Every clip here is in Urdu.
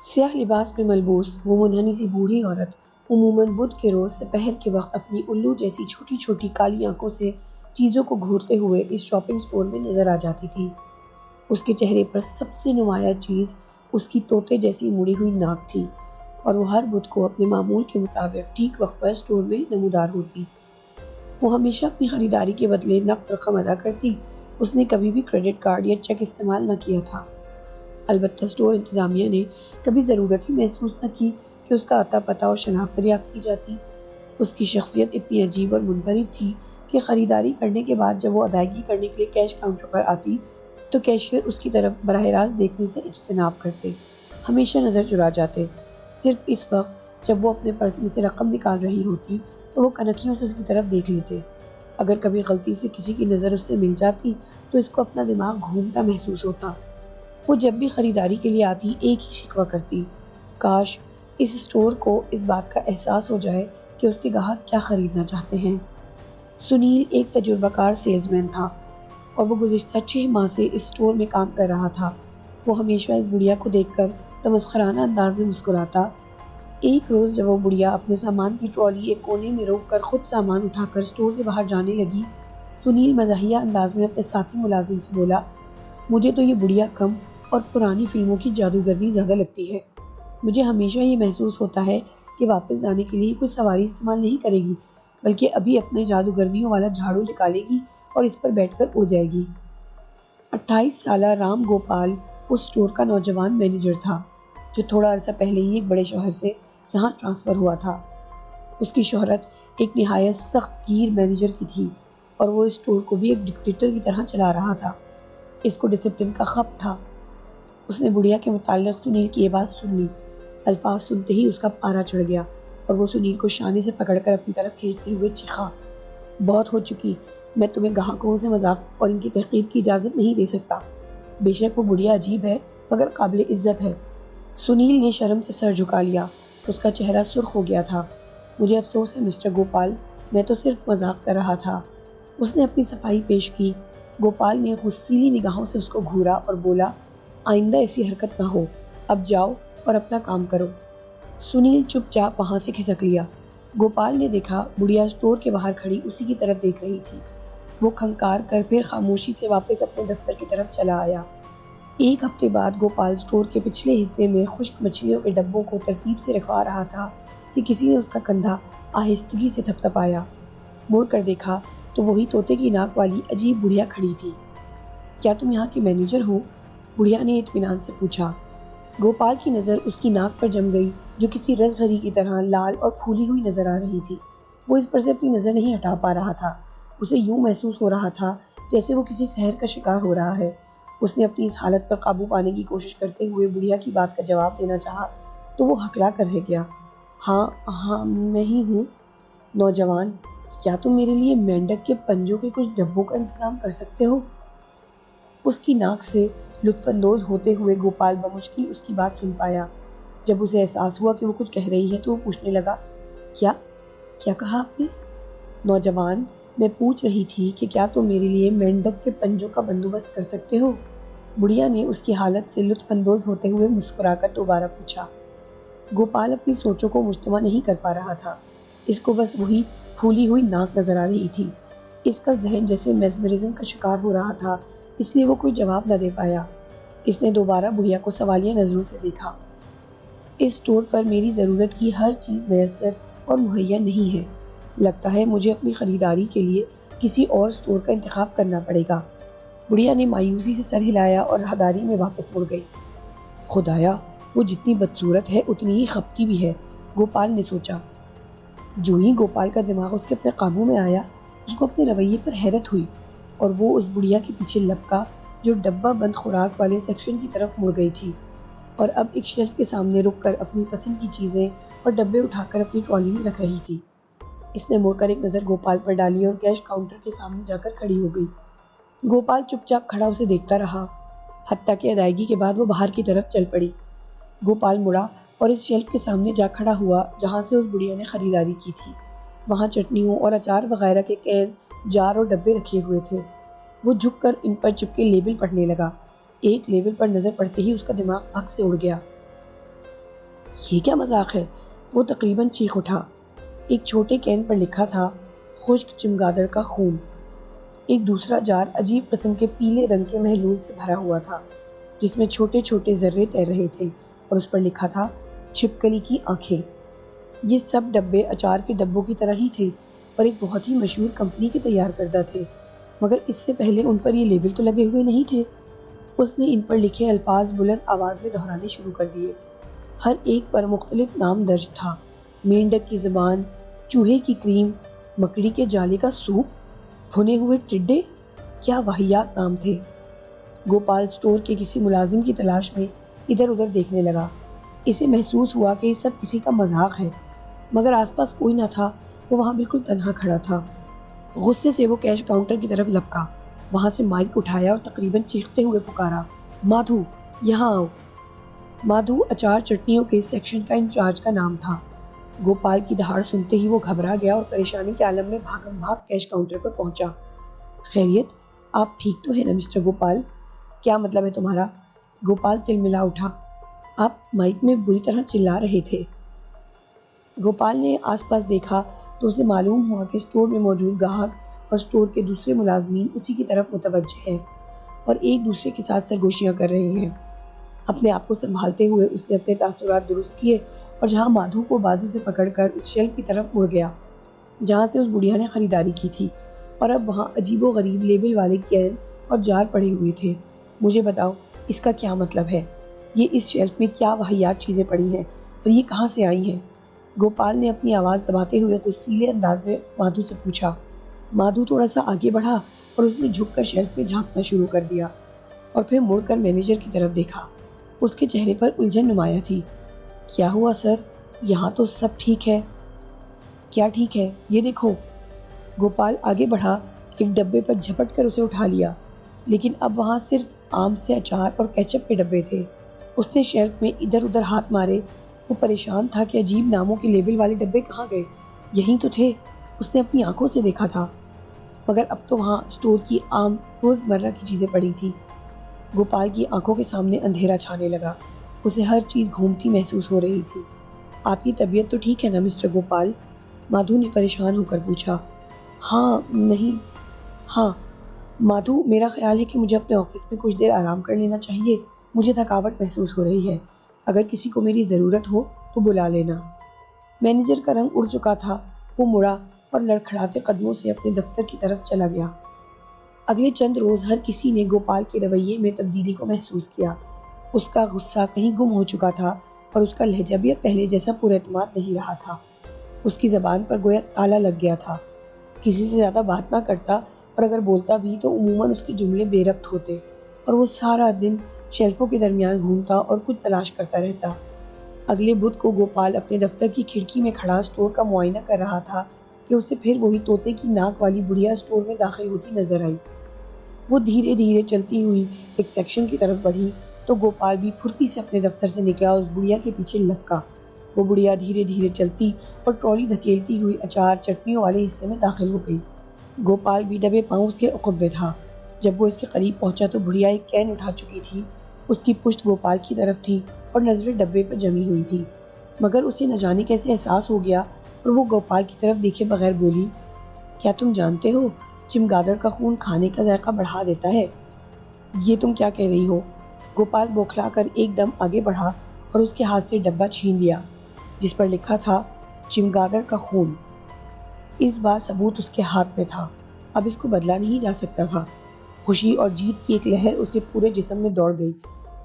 سیاہ لباس میں ملبوس وہ منحنی سی بوڑھی عورت عموماً بدھ کے روز سپہر کے وقت اپنی الو جیسی چھوٹی چھوٹی کالی آنکھوں سے چیزوں کو گھورتے ہوئے اس شاپنگ اسٹور میں نظر آ جاتی تھی۔ اس کے چہرے پر سب سے نمایاں چیز اس کی طوطے جیسی مڑی ہوئی ناک تھی اور وہ ہر بدھ کو اپنے معمول کے مطابق ٹھیک وقت پر اسٹور میں نمودار ہوتی۔ وہ ہمیشہ اپنی خریداری کے بدلے نقد رقم ادا کرتی۔ اس نے کبھی بھی کریڈٹ کارڈ یا چیک استعمال نہ کیا تھا۔ البتہ اسٹور انتظامیہ نے کبھی ضرورت ہی محسوس نہ کی کہ اس کا اتا پتہ اور شناخت دریافت کی جاتی۔ اس کی شخصیت اتنی عجیب اور منفرد تھی کہ خریداری کرنے کے بعد جب وہ ادائیگی کرنے کے لیے کیش کاؤنٹر پر آتی تو کیشیئر اس کی طرف براہ راست دیکھنے سے اجتناب کرتے، ہمیشہ نظر چرا جاتے۔ صرف اس وقت جب وہ اپنے پرس میں سے رقم نکال رہی ہوتی تو وہ کنکھیوں سے اس کی طرف دیکھ لیتے۔ اگر کبھی غلطی سے کسی کی نظر اس سے مل جاتی تو اس کو اپنا دماغ گھومتا محسوس ہوتا۔ وہ جب بھی خریداری کے لیے آتی ایک ہی شکوہ کرتی، کاش اس اسٹور کو اس بات کا احساس ہو جائے کہ اس کے گاہک کیا خریدنا چاہتے ہیں۔ سنیل ایک تجربہ کار سیلز مین تھا اور وہ گزشتہ 6 ماہ سے اس اسٹور میں کام کر رہا تھا۔ وہ ہمیشہ اس بڑھیا کو دیکھ کر تمسخرانہ انداز میں مسکراتا۔ ایک روز جب وہ بڑھیا اپنے سامان کی ٹرالی ایک کونے میں روک کر خود سامان اٹھا کر اسٹور سے باہر جانے لگی، سنیل مزاحیہ انداز میں اپنے ساتھی ملازم سے بولا، مجھے تو یہ بڑھیا کم اور پرانی فلموں کی جادوگرنی زیادہ لگتی ہے۔ مجھے ہمیشہ یہ محسوس ہوتا ہے کہ واپس جانے کے لیے کوئی سواری استعمال نہیں کرے گی بلکہ ابھی اپنے جادوگرنیوں والا جھاڑو نکالے گی اور اس پر بیٹھ کر اڑ جائے گی۔ 28 سالہ رام گوپال اس اسٹور کا نوجوان مینیجر تھا جو تھوڑا عرصہ پہلے ہی ایک بڑے شوہر سے یہاں ٹرانسفر ہوا تھا۔ اس کی شہرت ایک نہایت سخت گیر مینیجر کی تھی اور وہ اس اسٹور کو بھی ایک ڈکٹیٹر کی طرح چلا رہا تھا۔ اس کو ڈسپلن کا خپ تھا۔ اس نے بڑھیا کے متعلق سنیل کی یہ بات سن لی۔ الفاظ سنتے ہی اس کا پارا چڑھ گیا اور وہ سنیل کو شانے سے پکڑ کر اپنی طرف کھینچتے ہوئے چیخا، بہت ہو چکی، میں تمہیں گاہکوں سے مذاق اور ان کی تحقیر کی اجازت نہیں دے سکتا۔ بے شک وہ بڑھیا عجیب ہے مگر قابل عزت ہے۔ سنیل نے شرم سے سر جھکا لیا۔ اس کا چہرہ سرخ ہو گیا تھا۔ مجھے افسوس ہے مسٹر گوپال، میں تو صرف مذاق کر رہا تھا۔ اس نے اپنی صفائی پیش کی۔ گوپال نے غصیلی نگاہوں سے اس کو گھورا اور بولا، آئندہ ایسی حرکت نہ ہو، اب جاؤ اور اپنا کام کرو۔ سنیل چپ چاپ وہاں سے کھسک لیا۔ گوپال نے دیکھا بڑھیا اسٹور کے باہر کھڑی اسی کی طرف دیکھ رہی تھی۔ وہ کھنکار کر پھر خاموشی سے واپس اپنے دفتر کی طرف چلا آیا۔ ایک ہفتے بعد گوپال اسٹور کے پچھلے حصے میں خشک مچھلیوں کے ڈبوں کو ترتیب سے رکھوا رہا تھا کہ کسی نے اس کا کندھا آہستگی سے تھپتھپایا۔ مڑ کر دیکھا تو وہی طوطے کی ناک والی عجیب بڑھیا کھڑی تھی۔ کیا تم یہاں کے مینیجر ہو؟ بڑھیا نے اطمینان سے پوچھا۔ گوپال کی نظر اس کی ناک پر جم گئی جو کسی رس بھری کی طرح لال اور پھولی ہوئی نظر آ رہی تھی۔ وہ اس پر سے اپنی نظر نہیں ہٹا پا رہا تھا۔ اسے یوں محسوس ہو رہا تھا جیسے وہ کسی سحر کا شکار ہو رہا ہے۔ اس نے اپنی اس حالت پر قابو پانے کی کوشش کرتے ہوئے بڑھیا کی بات کا جواب دینا چاہا تو وہ ہکلا کر رہ گیا۔ ہاں میں ہی ہوں۔ نوجوان، کیا تم میرے لیے مینڈک کے پنجوں کے کچھ ڈبوں کا انتظام کر سکتے ہو؟ اس کی ناک سے لطف اندوز ہوتے ہوئے گوپال بمشکل اس کی بات سن پایا۔ جب اسے احساس ہوا کہ وہ کچھ کہہ رہی ہے تو وہ پوچھنے لگا، کیا کہا آپ نے؟ نوجوان، میں پوچھ رہی تھی کہ کیا تم میرے لیے مینڈک کے پنجوں کا بندوبست کر سکتے ہو؟ بڑھیا نے اس کی حالت سے لطف اندوز ہوتے ہوئے مسکرا کر دوبارہ پوچھا۔ گوپال اپنی سوچوں کو مجتمع نہیں کر پا رہا تھا۔ اس کو بس وہی پھولی ہوئی ناک نظر آ رہی تھی۔ اس کا ذہن جیسے میزمرزم کا شکار ہو رہا تھا، اس لیے وہ کوئی جواب نہ دے پایا۔ اس نے دوبارہ بڑھیا کو سوالیہ نظروں سے دیکھا۔ اس اسٹور پر میری ضرورت کی ہر چیز میسر اور مہیا نہیں ہے۔ لگتا ہے مجھے اپنی خریداری کے لیے کسی اور اسٹور کا انتخاب کرنا پڑے گا۔ بڑھیا نے مایوسی سے سر ہلایا اور راہداری میں واپس مڑ گئی۔ خدایا، وہ جتنی بدصورت ہے اتنی ہی خپتی بھی ہے، گوپال نے سوچا۔ جو ہی گوپال کا دماغ اس کے اپنے قابو میں آیا، اس کو اپنے رویے پر حیرت ہوئی اور وہ اس بڑھیا کے پیچھے لپکا جو ڈبہ بند خوراک والے سیکشن کی طرف مڑ گئی تھی اور اب ایک شیلف کے سامنے رک کر اپنی پسند کی چیزیں اور ڈبے اٹھا کر اپنی ٹرالی میں رکھ رہی تھی۔ اس نے مڑ کر ایک نظر گوپال پر ڈالی اور کیش کاؤنٹر کے سامنے جا کر کھڑی ہو گئی۔ گوپال چپ چاپ کھڑا اسے دیکھتا رہا، حتیٰ کہ ادائیگی کے بعد وہ باہر کی طرف چل پڑی۔ گوپال مڑا اور اس شیلف کے سامنے جا کھڑا ہوا جہاں سے اس بڑھیا نے خریداری کی تھی۔ وہاں چٹنیوں اور اچار وغیرہ کے کین، جار اور ڈبے رکھے ہوئے تھے۔ وہ جھک کر ان پر چپکے لیبل پڑھنے لگا۔ ایک لیبل پر نظر پڑتے ہی اس کا دماغ بھگ سے اڑ گیا۔ یہ کیا مذاق ہے؟ وہ تقریباً چیخ اٹھا۔ ایک چھوٹے کین پر لکھا تھا خشک چمگادڑ کا خون۔ ایک دوسرا جار عجیب قسم کے پیلے رنگ کے محلول سے بھرا ہوا تھا جس میں چھوٹے چھوٹے ذرے تیر رہے تھے اور اس پر لکھا تھا چھپکلی کی آنکھیں۔ یہ سب ڈبے اچار کے ڈبوں کی طرح ہی تھے اور ایک بہت ہی مشہور کمپنی کے تیار کردہ تھے، مگر اس سے پہلے ان پر یہ لیبل تو لگے ہوئے نہیں تھے۔ اس نے ان پر لکھے الفاظ بلند آواز میں دہرانے شروع کر دیے۔ ہر ایک پر مختلف نام درج تھا: مینڈک کی زبان، چوہے کی کریم، مکڑی کے جالے کا سوپ، بھنے ہوئے ٹڈے۔ کیا واہیات نام تھے! گوپال اسٹور کے کسی ملازم کی تلاش میں ادھر ادھر دیکھنے لگا۔ اسے محسوس ہوا کہ یہ سب کسی کا مذاق ہے، مگر آس پاس کوئی نہ تھا۔ وہ وہاں بالکل تنہا کھڑا تھا۔ غصے سے وہ کیش کاؤنٹر کی طرف لپکا، وہاں سے مائک اٹھایا اور تقریباً چیختے ہوئے پکارا، مادھو، یہاں آؤ۔ مادھو اچار چٹنیوں کے سیکشن کا انچارج کا نام تھا۔ گوپال کی دہاڑ سنتے ہی وہ گھبرا گیا اور پریشانی کے عالم میں بھاگم بھاگ کیش کاؤنٹر پر پہنچا۔ خیریت، آپ ٹھیک تو ہیں نا مسٹر گوپال؟ کیا مطلب ہے تمہارا؟ گوپال تلملا اٹھا۔ آپ مائک میں بری طرح چلا رہے تھے۔ گوپال نے آس پاس دیکھا تو اسے معلوم ہوا کہ اسٹور میں موجود گاہک اور اسٹور کے دوسرے ملازمین اسی کی طرف متوجہ ہیں اور ایک دوسرے کے ساتھ سرگوشیاں کر رہے ہیں۔ اپنے آپ کو سنبھالتے ہوئے اس نے اپنے تاثرات درست کیے اور جہاں مادھو کو بازو سے پکڑ کر اس شیلف کی طرف مڑ گیا جہاں سے اس بڑھیا نے خریداری کی تھی، اور اب وہاں عجیب و غریب لیبل والے کین اور جار پڑے ہوئے تھے۔ مجھے بتاؤ، اس کا کیا مطلب ہے؟ یہ اس شیلف میں کیا واہیات چیزیں پڑی ہیں اور یہ کہاں سے آئی ہیں؟ گوپال نے اپنی آواز دباتے ہوئے غصیلے انداز میں مادھو سے پوچھا۔ مادھو تھوڑا سا آگے بڑھا اور اس نے جھک کر شیلف میں جھانکنا شروع کر دیا اور پھر مڑ کر مینیجر کی طرف دیکھا۔ اس کے چہرے پر الجھن نمایاں تھی۔ کیا ہوا سر؟ یہاں تو سب ٹھیک ہے۔ کیا ٹھیک ہے؟ یہ دیکھو۔ گوپال آگے بڑھا، ایک ڈبے پر جھپٹ کر اسے اٹھا لیا، لیکن اب وہاں صرف آم سے اچار اور کیچپ کے ڈبے تھے۔ اس نے شیلف میں ادھر ادھر ہاتھ مارے۔ وہ پریشان تھا کہ عجیب ناموں کے لیبل والے ڈبے کہاں گئے۔ یہیں تو تھے، اس نے اپنی آنکھوں سے دیکھا تھا، مگر اب تو وہاں اسٹور کی عام روزمرہ کی چیزیں پڑی تھی۔ گوپال کی آنکھوں کے سامنے اندھیرا چھانے لگا، اسے ہر چیز گھومتی محسوس ہو رہی تھی۔ آپ کی طبیعت تو ٹھیک ہے نا مسٹر گوپال؟ مادھو نے پریشان ہو کر پوچھا۔ ہاں، نہیں، ہاں مادھو، میرا خیال ہے کہ مجھے اپنے آفس میں کچھ دیر آرام کر لینا چاہیے۔ مجھے تھکاوٹ محسوس ہو رہی ہے۔ اگر کسی کو میری ضرورت ہو تو بلا لینا۔ مینیجر کا رنگ اڑ چکا تھا۔ وہ مڑا اور لڑکھڑاتے قدموں سے اپنے دفتر کی طرف چلا گیا۔ اگلے چند روز ہر کسی نے گوپال کے رویے میں تبدیلی کو محسوس کیا۔ اس کا غصہ کہیں گم ہو چکا تھا اور اس کا لہجہ بھی اب پہلے جیسا پر اعتماد نہیں رہا تھا۔ اس کی زبان پر گویا تالا لگ گیا تھا۔ کسی سے زیادہ بات نہ کرتا اور اگر بولتا بھی تو عموماً اس کے جملے بے ربط ہوتے اور وہ سارا دن شیلفوں کے درمیان گھومتا اور کچھ تلاش کرتا رہتا۔ اگلے بدھ کو گوپال اپنے دفتر کی کھڑکی میں کھڑا اسٹور کا معائنہ کر رہا تھا کہ اسے پھر وہی طوطے کی ناک والی بڑھیا اسٹور میں داخل ہوتی نظر آئی۔ وہ دھیرے دھیرے چلتی ہوئی ایک سیکشن کی طرف بڑھی تو گوپال بھی پھرتی سے اپنے دفتر سے نکلا اور اس بڑھیا کے پیچھے لپکا۔ وہ بڑھیا دھیرے دھیرے چلتی اور ٹرالی دھکیلتی ہوئی اچار چٹنیوں والے حصے میں داخل ہو گئی۔ گوپال بھی دبے پاؤں اس کے عقب میں تھا۔ جب وہ اس کے قریب پہنچا تو بڑھیا ایک کین اٹھا چکی تھی۔ اس کی پشت گوپال کی طرف تھی اور نظریں ڈبے پر جمی ہوئی تھی، مگر اسے نہ جانے کیسے احساس ہو گیا اور وہ گوپال کی طرف دیکھے بغیر بولی، کیا تم جانتے ہو چمگادڑ کا خون کھانے کا ذائقہ بڑھا دیتا ہے؟ یہ تم کیا کہہ رہی ہو؟ گوپال بوکھلا کر ایک دم آگے بڑھا اور اس کے ہاتھ سے ڈبہ چھین لیا جس پر لکھا تھا چمگادڑ کا خون۔ اس بار ثبوت اس کے ہاتھ میں تھا، اب اس کو بدلا نہیں جا سکتا تھا۔ خوشی اور جیت کی ایک لہر اس کے پورے جسم میں دوڑ گئی۔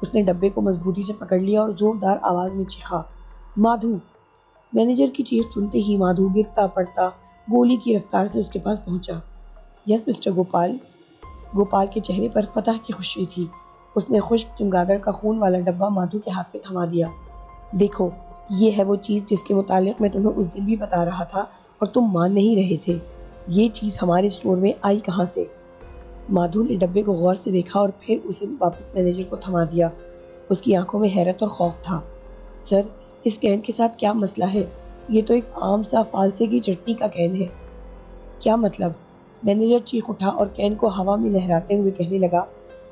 اس نے ڈبے کو مضبوطی سے پکڑ لیا اور زوردار آواز میں چیخا، مادھو! مینیجر کی چیخ سنتے ہی مادھو گرتا پڑتا گولی کی رفتار سے اس کے پاس پہنچا۔ یس مسٹر گوپال۔ گوپال کے چہرے پر فتح کی خوشی تھی۔ اس نے خشک چمگادڑ کا خون والا ڈبہ مادھو کے ہاتھ میں تھما دیا۔ دیکھو، یہ ہے وہ چیز جس کے متعلق میں تمہیں اس دن بھی بتا رہا تھا اور تم مان نہیں رہے تھے۔ یہ چیز ہمارے اسٹور میں آئی کہاں سے؟ مادھو نے ڈبے کو غور سے دیکھا اور پھر اسے واپس مینیجر کو تھما دیا۔ اس کی آنکھوں میں حیرت اور خوف تھا۔ سر، اس کین کے ساتھ کیا مسئلہ ہے؟ یہ تو ایک عام سا فالسے کی چٹنی کا کین ہے۔ کیا مطلب؟ مینیجر چیخ اٹھا اور کین کو ہوا میں لہراتے ہوئے کہنے لگا،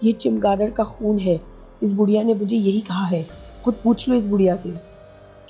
یہ چمگادڑ کا خون ہے۔ اس بڑھیا نے مجھے یہی کہا ہے، خود پوچھ لو اس بڑھیا سے۔